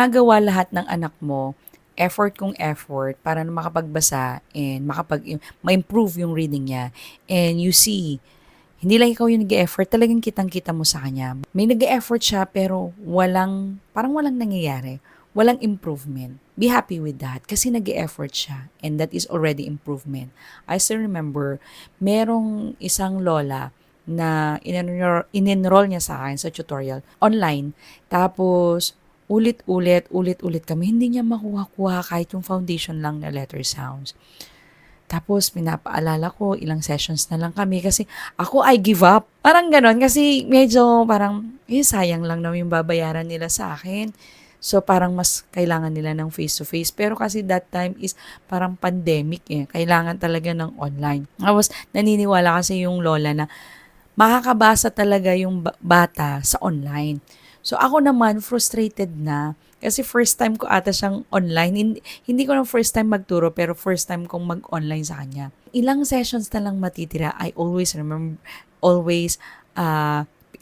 ginagawa lahat ng anak mo, effort kung effort para na makapagbasa and ma-improve yung reading niya. And you see, hindi lang ikaw yung nag-e-effort, talagang kitang-kita mo sa kanya. May nag-e-effort siya pero parang walang nangyayari. Walang improvement. Be happy with that kasi nag-e-effort siya and that is already improvement. I still remember, merong isang lola na in-enroll niya sa akin sa tutorial online. Tapos, ulit-ulit kami. Hindi niya makuha-kuha kahit yung foundation lang na letter sounds. Tapos pinapaalala ko, ilang sessions na lang kami kasi ako I give up. Parang ganon kasi medyo parang sayang lang naman yung babayaran nila sa akin. So parang mas kailangan nila ng face-to-face. Pero kasi that time is parang pandemic eh. Kailangan talaga ng online. Tapos naniniwala kasi yung lola na makakabasa talaga yung bata sa online. So ako naman frustrated na kasi first time ko ata siyang online. Hindi ko na first time magturo pero first time kong mag-online sa kanya. Ilang sessions na lang matitira. I always remember, always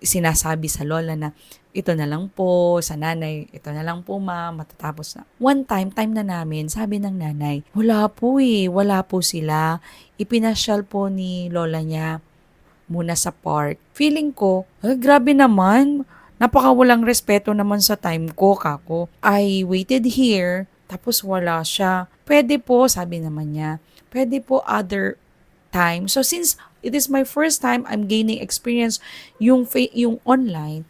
sinasabi sa lola na ito na lang po, sa nanay, ito na lang po ma, matatapos na. One time na namin, sabi ng nanay, wala po sila. Ipinasyal po ni lola niya muna sa park. Feeling ko, grabe naman. Napakawalang respeto naman sa time ko, kako. I waited here, tapos wala siya. Pwede po, sabi naman niya. Pwede po other time. So since it is my first time, I'm gaining experience yung online,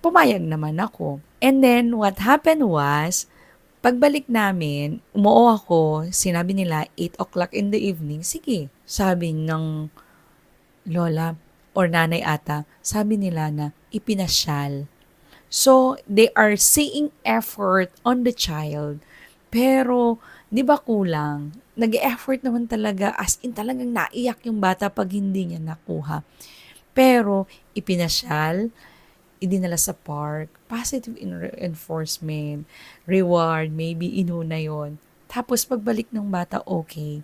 pumayag naman ako. And then, what happened was, pagbalik namin, umuo ako, sinabi nila 8 o'clock in the evening, sige. Sabi ng lola or nanay ata, sabi nila na ipinasyal. So, they are seeing effort on the child. Pero, di ba kulang? Nag-effort naman talaga, as in talagang naiyak yung bata pag hindi niya nakuha. Pero, ipinasyal, idinala sa park, positive reinforcement, reward, maybe inuna yon. Tapos, pagbalik ng bata, okay.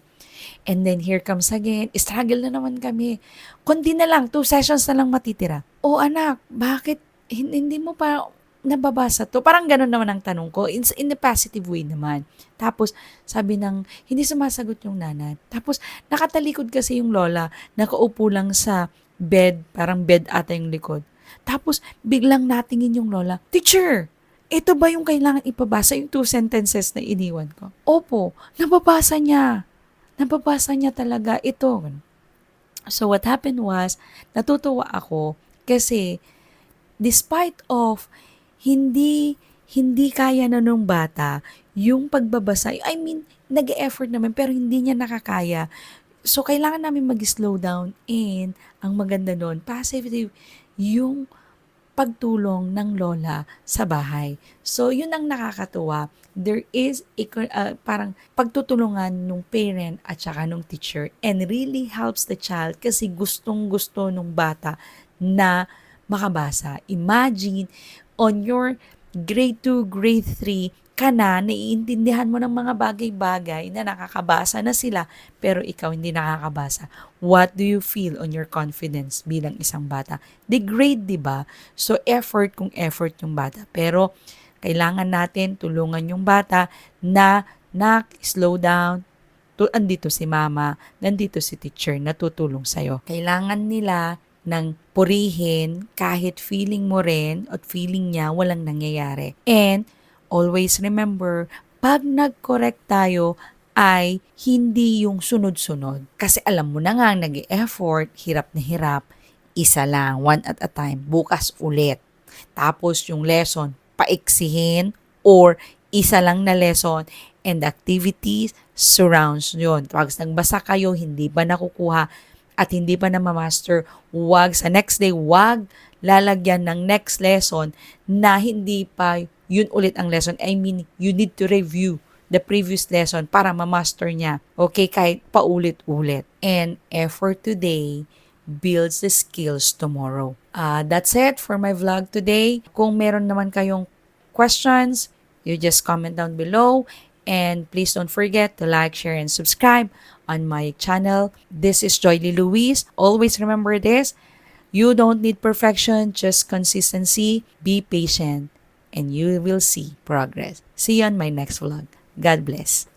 And then here comes again, struggle na naman kami. Kundi na lang, 2 sessions na lang matitira. O anak, bakit hindi mo pa nababasa to? Parang ganun naman ang tanong ko. In the positive way naman. Tapos, sabi ng, hindi sumasagot yung nanay. Tapos, nakatalikod kasi yung lola, nakaupo lang sa bed, parang bed ata yung likod. Tapos, biglang natingin yung lola, teacher, ito ba yung kailangan ipabasa, yung 2 sentences na iniwan ko? Opo, nababasa niya. Nababasa niya talaga ito. So what happened was, natutuwa ako kasi despite of hindi kaya na nung bata yung pagbabasa, I mean, nag-e-effort naman pero hindi niya nakakaya. So kailangan namin mag-slow down and ang maganda nun, positive yung pagtulong ng lola sa bahay. So, yun ang nakakatuwa. There is parang pagtutulungan nung parent at saka nung teacher and really helps the child kasi gustong-gusto nung bata na makabasa. Imagine, on your grade 2, grade 3, ka na, naiintindihan mo ng mga bagay-bagay na nakakabasa na sila, pero ikaw hindi nakakabasa. What do you feel on your confidence bilang isang bata? Degrade, di ba? So, effort kung effort yung bata. Pero, kailangan natin tulungan yung bata na slow down, andito si mama, nandito si teacher, natutulong sa'yo. Kailangan nila ng purihin kahit feeling mo rin at feeling niya walang nangyayari. And, always remember, pag nag-correct tayo, ay hindi yung sunod-sunod. Kasi alam mo na nga, nag-e-effort, hirap na hirap, isa lang, one at a time, bukas ulit. Tapos yung lesson, paiksihin or isa lang na lesson and activities surrounds yun. Pag nagbasa kayo, hindi ba nakukuha at hindi pa na ma-master, wag sa next day, wag lalagyan ng next lesson na hindi pa yun ulit ang lesson. I mean, you need to review the previous lesson para ma-master niya. Okay, kahit paulit-ulit. And effort today builds the skills tomorrow. That's it for my vlog today. Kung meron naman kayong questions, you just comment down below. And please don't forget to like, share, and subscribe on my channel. This is Joyly Luis. Always remember this. You don't need perfection, just consistency. Be patient. and you will see progress. See you on my next vlog. God bless.